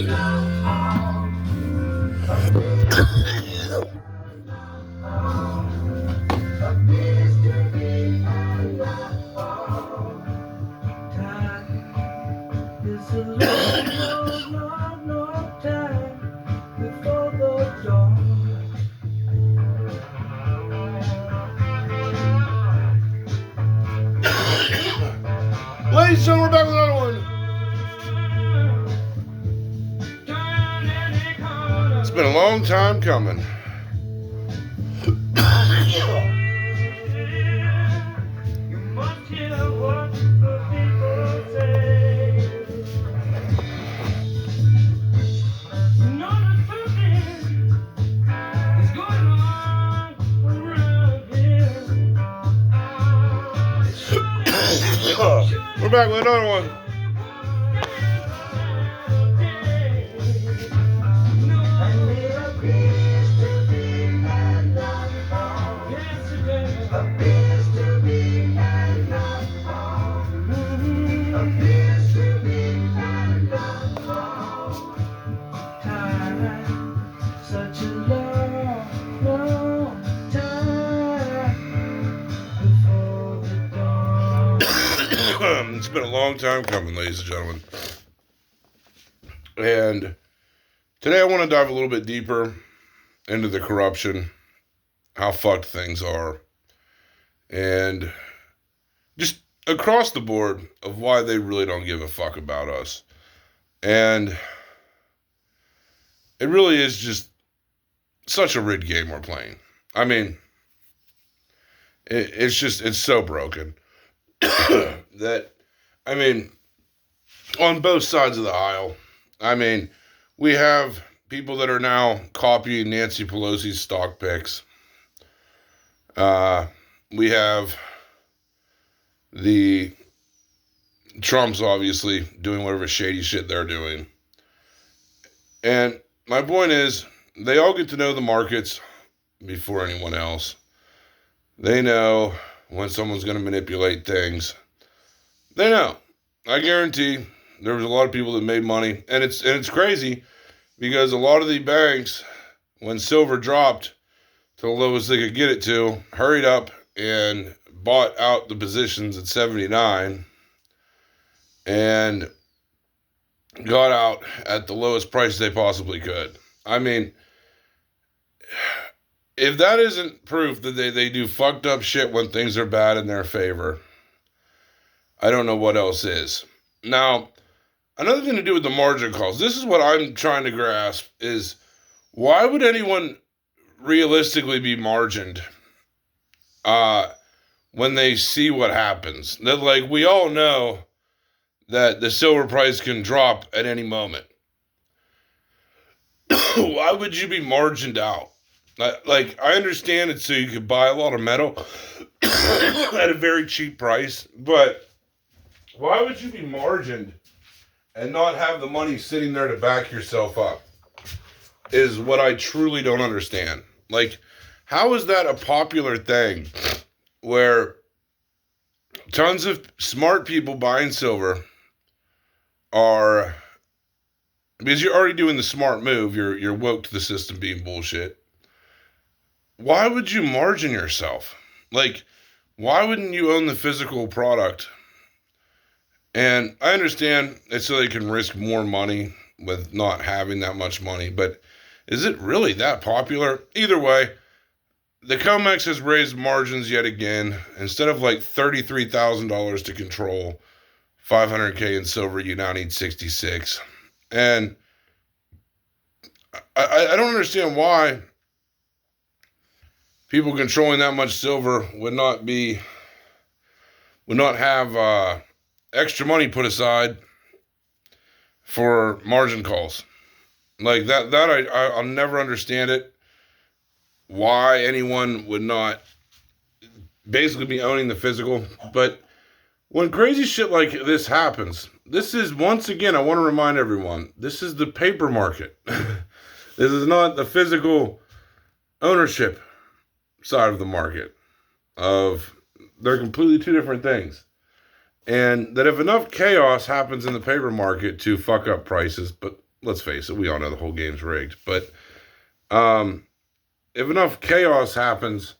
Ladies and gentlemen, we're back with another one. It's been a long time coming. We're back with another one. It's been a long time coming, ladies and gentlemen. And today I want to dive a little bit deeper into the corruption, how fucked things are, and just across the board of why they really don't give a fuck about us. And it really is just such a rigged game we're playing. I mean, it's so broken that, I mean, on both sides of the aisle, I mean, we have people that are now copying Nancy Pelosi's stock picks. We have the Trumps obviously doing whatever shady shit they're doing. And my point is, they all get to know the markets before anyone else. They know when someone's going to manipulate things. They know. I guarantee there was a lot of people that made money. And it's crazy because a lot of the banks, when silver dropped to the lowest they could get it to, hurried up and bought out the positions at 79 and got out at the lowest price they possibly could. I mean, if that isn't proof that they do fucked up shit when things are bad in their favor, I don't know what else is. Now, another thing to do with the margin calls, this is what I'm trying to grasp, is why would anyone realistically be margined when they see what happens? That, like, we all know that the silver price can drop at any moment. Why would you be margined out? Like, I understand it's so you could buy a lot of metal at a very cheap price, but why would you be margined and not have the money sitting there to back yourself up? Is what I truly don't understand. Like, how is that a popular thing where tons of smart people buying silver are, because you're already doing the smart move, you're woke to the system being bullshit. Why would you margin yourself? Like, why wouldn't you own the physical product? And I understand it's so they can risk more money with not having that much money, but is it really that popular? Either way, the COMEX has raised margins yet again. Instead of like $33,000 to control $500K in silver, you now need 66. And I don't understand why people controlling that much silver would not have extra money put aside for margin calls. Like that I'll never understand it. Why anyone would not basically be owning the physical. But when crazy shit like this happens, this is, once again, I want to remind everyone, this is the paper market. This is not the physical ownership side of the market. They're completely two different things. And that if enough chaos happens in the paper market to fuck up prices, but let's face it, we all know the whole game's rigged. But if enough chaos happens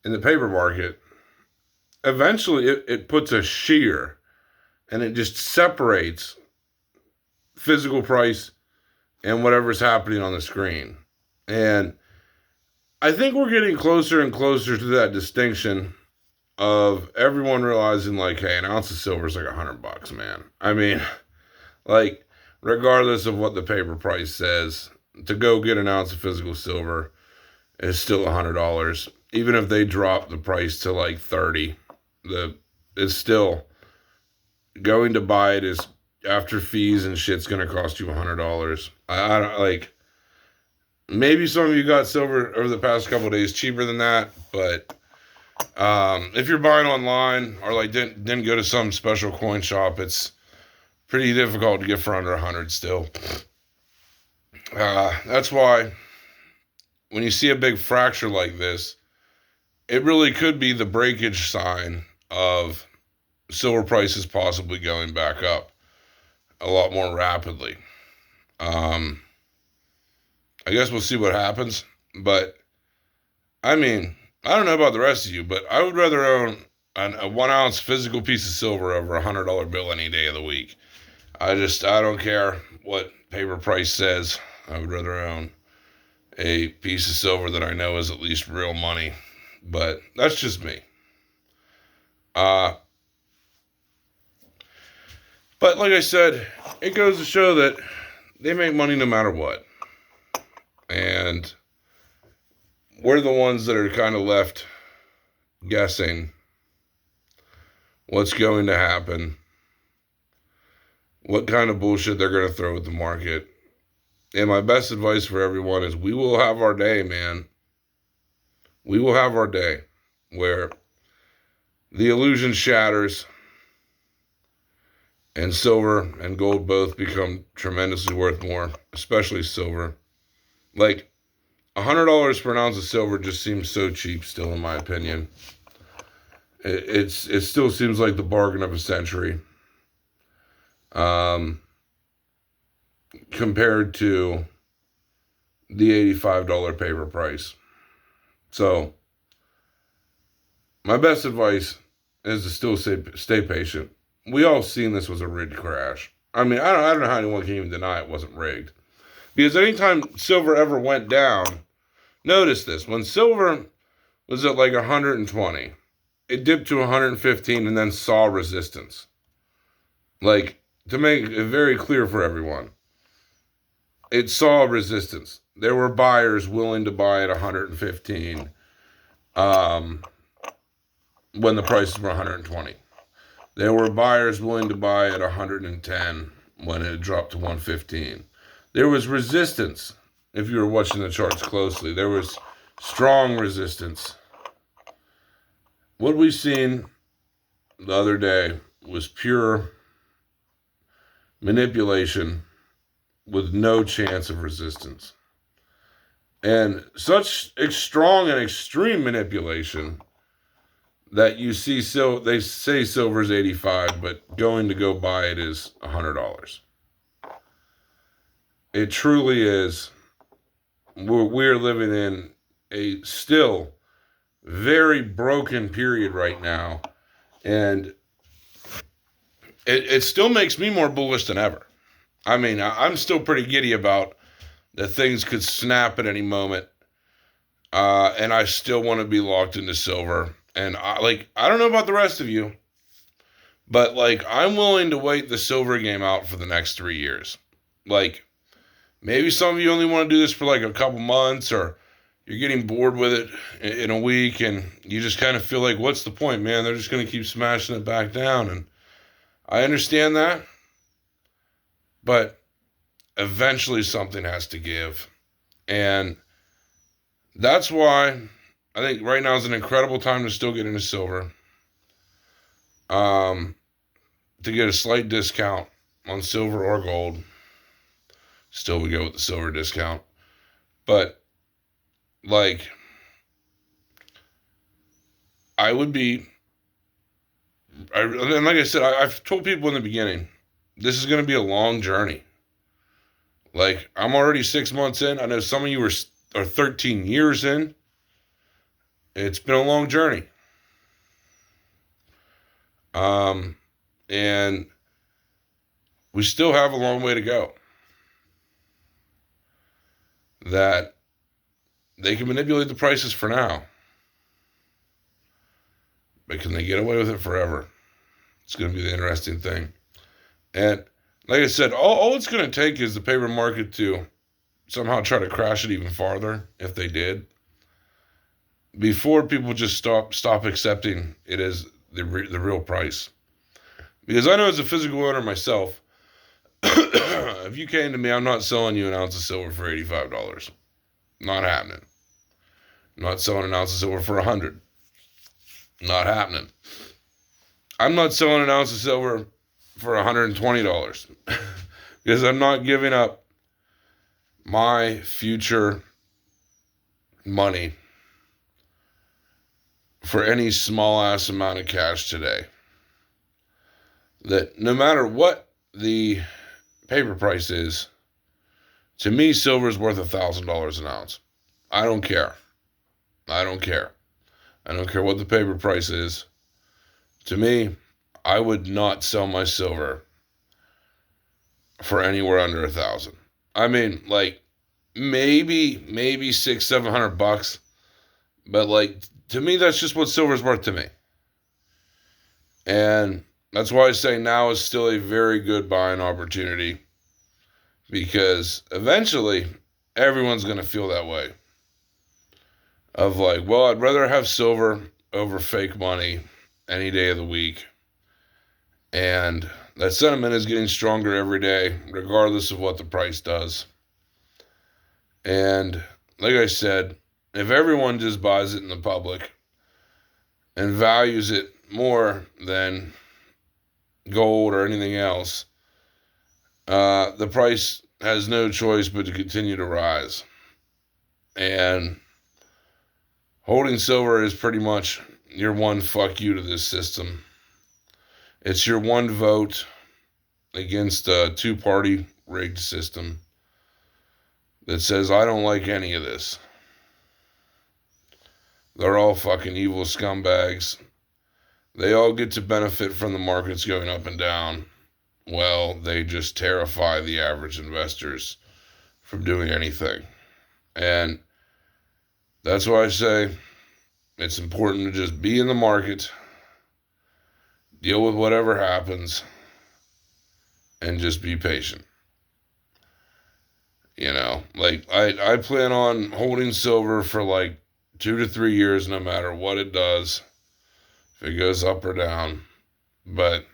in the paper market, eventually it puts a shear and it just separates physical price and whatever's happening on the screen. And I think we're getting closer and closer to that distinction of everyone realizing, like, hey, an ounce of silver is like $100, man. I mean, like, regardless of what the paper price says, to go get an ounce of physical silver is still $100. Even if they drop the price to like 30, it's still going to buy it is after fees and shit's gonna cost you $100. I don't like. Maybe some of you got silver over the past couple of days cheaper than that, but if you're buying online or like didn't go to some special coin shop, it's pretty difficult to get for under 100 still. That's why when you see a big fracture like this, it really could be the breakage sign of silver prices possibly going back up a lot more rapidly. I guess we'll see what happens, but I mean, I don't know about the rest of you, but I would rather own a 1 ounce physical piece of silver over a $100 bill any day of the week. I don't care what paper price says. I would rather own a piece of silver that I know is at least real money, but that's just me. But like I said, it goes to show that they make money no matter what. And we're the ones that are kind of left guessing what's going to happen, what kind of bullshit they're going to throw at the market. And my best advice for everyone is we will have our day, man. We will have our day where the illusion shatters and silver and gold both become tremendously worth more, especially silver. Like, $100 for an ounce of silver just seems so cheap still, in my opinion. It still seems like the bargain of a century. Compared to the $85 paper price. So, my best advice is to still stay patient. We all seen this was a rigged crash. I mean, I don't know how anyone can even deny it wasn't rigged. Because anytime silver ever went down, notice this, when silver was at like 120, it dipped to 115 and then saw resistance. Like, to make it very clear for everyone, it saw resistance. There were buyers willing to buy at 115 when the prices were 120. There were buyers willing to buy at 110 when it dropped to 115. There was resistance. If you were watching the charts closely, there was strong resistance. What we seen the other day was pure manipulation with no chance of resistance. And such strong and extreme manipulation that you see, they say silver's 85, but going to go buy it is $100. It truly is. We're living in a still very broken period right now. And it still makes me more bullish than ever. I mean, I'm still pretty giddy about that things could snap at any moment. And I still want to be locked into silver. And I don't know about the rest of you, but like, I'm willing to wait the silver game out for the next 3 years. Like, maybe some of you only want to do this for like a couple months, or you're getting bored with it in a week and you just kind of feel like, what's the point, man? They're just going to keep smashing it back down. And I understand that, but eventually something has to give. And that's why I think right now is an incredible time to still get into silver. To get a slight discount on silver or gold. Still we go with the silver discount. But, like, I would be, and like I said, I've told people in the beginning, this is going to be a long journey. Like, I'm already 6 months in. I know some of you are 13 years in. It's been a long journey. And we still have a long way to go. That they can manipulate the prices for now. But can they get away with it forever? It's going to be the interesting thing. And like I said, all it's going to take is the paper market to somehow try to crash it even farther, if they did, before people just stop accepting it as the real price. Because I know as a physical owner myself, if you came to me, I'm not selling you an ounce of silver for $85. Not happening. I'm not selling an ounce of silver for $100. Not happening. I'm not selling an ounce of silver for $120 because I'm not giving up my future money for any small ass amount of cash today. That no matter what the paper price is, to me, silver is worth $1,000 an ounce. I don't care. I don't care. I don't care what the paper price is. To me, I would not sell my silver for anywhere under 1,000. I mean, like, maybe $600-700, but like, to me, that's just what silver's worth to me. And that's why I say now is still a very good buying opportunity, because eventually everyone's going to feel that way. Of like, well, I'd rather have silver over fake money any day of the week. And that sentiment is getting stronger every day, regardless of what the price does. And like I said, if everyone just buys it in the public and values it more than gold or anything else, the price has no choice but to continue to rise. And holding silver is pretty much your one fuck you to this system. It's your one vote against a two-party rigged system that says, I don't like any of this. They're all fucking evil scumbags. They all get to benefit from the markets going up and down. Well, they just terrify the average investors from doing anything. And that's why I say it's important to just be in the market, deal with whatever happens, and just be patient. You know, like I plan on holding silver for like 2 to 3 years, no matter what it does, if it goes up or down. But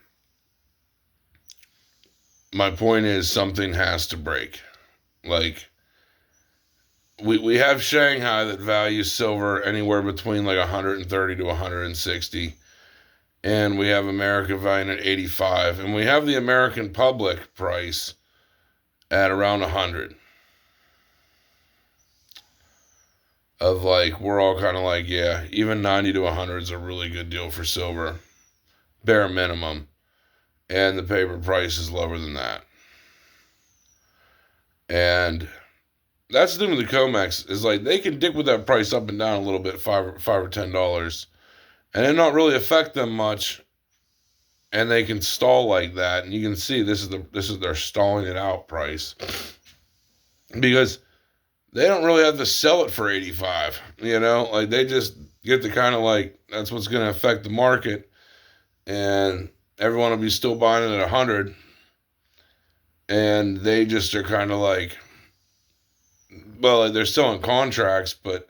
my point is, something has to break. Like, we have Shanghai that values silver anywhere between like 130 to 160. And we have America valuing at 85. And we have the American public price at around 100. Of like, we're all kind of like, yeah, even 90 to 100 is a really good deal for silver. Bare minimum. And the paper price is lower than that. And that's the thing with the COMEX, is like, they can dick with that price up and down a little bit, $5 or $10. And it not really affect them much, and they can stall like that. And you can see this is their stalling it out price, because they don't really have to sell it for 85. You know, like, they just get the kind of like, that's what's going to affect the market, and everyone will be still buying it at 100, and they just are kind of like, well, like, they're selling contracts, but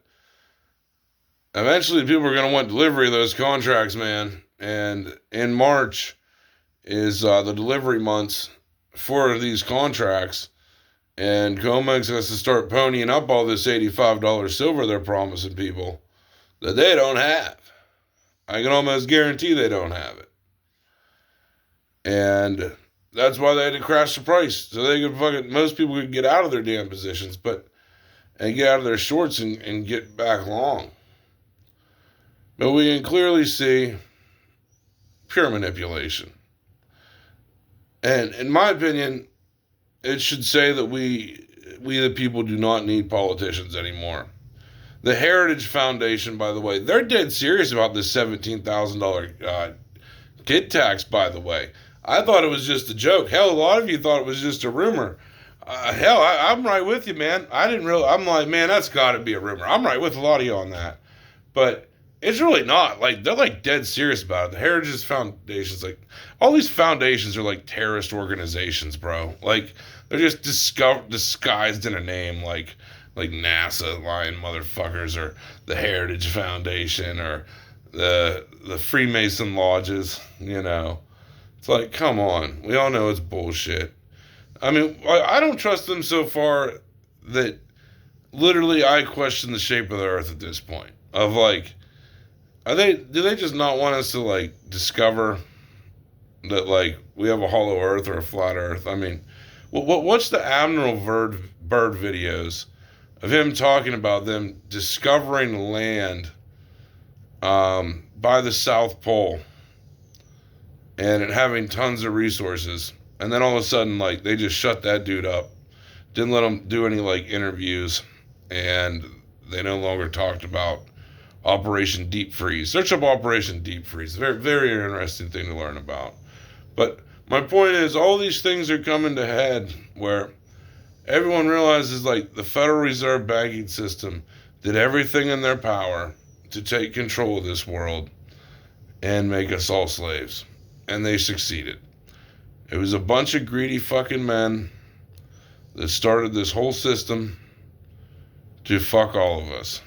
eventually people are going to want delivery of those contracts, man. And in March is the delivery months for these contracts. And COMEX has to start ponying up all this $85 silver they're promising people that they don't have. I can almost guarantee they don't have it. And that's why they had to crash the price. So they could most people could get out of their damn positions, and get out of their shorts and get back long. But we can clearly see pure manipulation. And in my opinion, it should say that we the people do not need politicians anymore. The Heritage Foundation, by the way, they're dead serious about this $17,000 kid tax, by the way. I thought it was just a joke. Hell, a lot of you thought it was just a rumor. I'm right with you, man. I'm like, man, that's got to be a rumor. I'm right with a lot of you on that. But it's really not. Like, they're like dead serious about it. The Heritage Foundation's like, all these foundations are like terrorist organizations, bro. Like, they're just disguised in a name, like NASA lying motherfuckers, or the Heritage Foundation, or the Freemason lodges. You know, it's like, come on. We all know it's bullshit. I mean, I don't trust them so far that literally I question the shape of the Earth at this point. Of like, do they just not want us to like discover that like we have a hollow Earth or a flat Earth? I mean, what's the Admiral Byrd videos of him talking about them discovering land by the South Pole and it having tons of resources, and then all of a sudden like they just shut that dude up, didn't let him do any like interviews, and they no longer talked about Operation Deep Freeze. Search up Operation Deep Freeze. Very, very interesting thing to learn about. But my point is, all these things are coming to head where everyone realizes like the Federal Reserve banking system did everything in their power to take control of this world and make us all slaves. And they succeeded. It was a bunch of greedy fucking men that started this whole system to fuck all of us.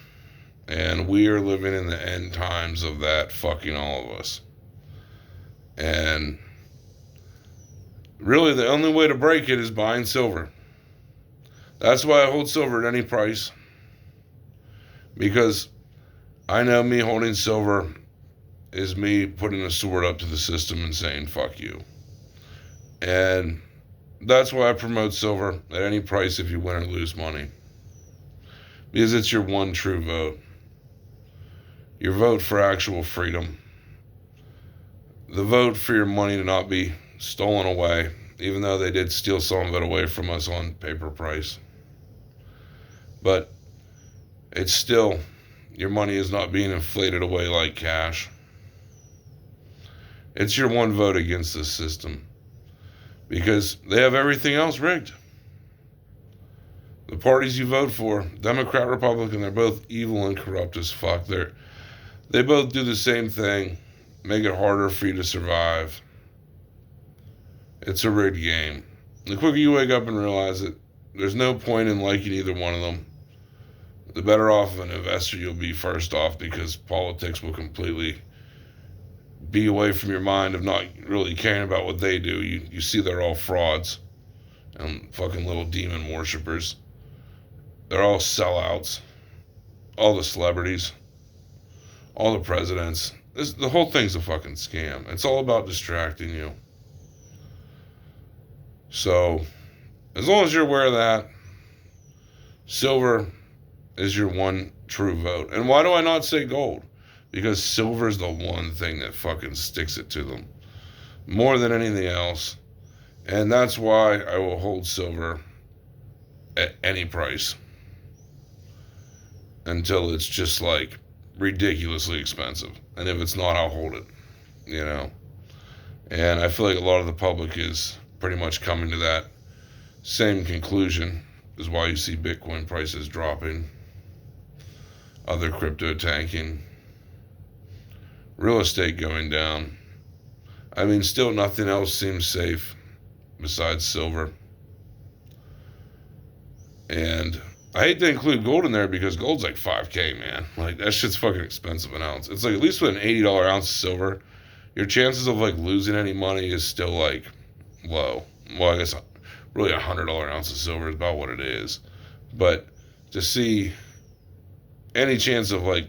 And we are living in the end times of that fucking all of us. And really the only way to break it is buying silver. That's why I hold silver at any price. Because I know me holding silver is me putting a sword up to the system and saying, fuck you. And that's why I promote silver at any price if you win or lose money. Because it's your one true vote. Your vote for actual freedom. The vote for your money to not be stolen away, even though they did steal some of it away from us on paper price. But it's still, your money is not being inflated away like cash. It's your one vote against this system. Because they have everything else rigged. The parties you vote for, Democrat, Republican, they're both evil and corrupt as fuck. They both do the same thing, make it harder for you to survive. It's a rigged game. The quicker you wake up and realize it, there's no point in liking either one of them. The better off of an investor you'll be first off, because politics will completely be away from your mind of not really caring about what they do. You see they're all frauds and fucking little demon worshippers. They're all sellouts. All the celebrities. All the presidents. The whole thing's a fucking scam. It's all about distracting you. So, as long as you're aware of that, silver is your one true vote. And why do I not say gold? Because silver is the one thing that fucking sticks it to them. More than anything else. And that's why I will hold silver at any price. Until it's just like ridiculously expensive. And if it's not, I'll hold it. You know? And I feel like a lot of the public is pretty much coming to that same conclusion. Is why you see Bitcoin prices dropping. Other crypto tanking. Real estate going down. I mean, still nothing else seems safe besides silver. And I hate to include gold in there because gold's like $5,000, man. Like, that shit's fucking expensive an ounce. It's like, at least with an $80 ounce of silver, your chances of like losing any money is still like low. Well, I guess really a $100 ounce of silver is about what it is. But to see any chance of like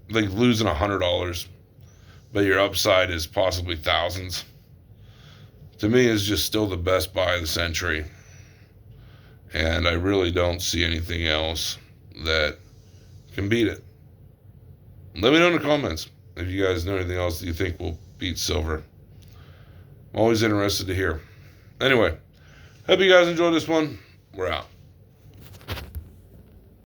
losing $100, but your upside is possibly thousands, to me is just still the best buy of the century. And I really don't see anything else that can beat it. Let me know in the comments if you guys know anything else that you think will beat silver. I'm always interested to hear. Anyway, Hope you guys enjoyed this one. We're out.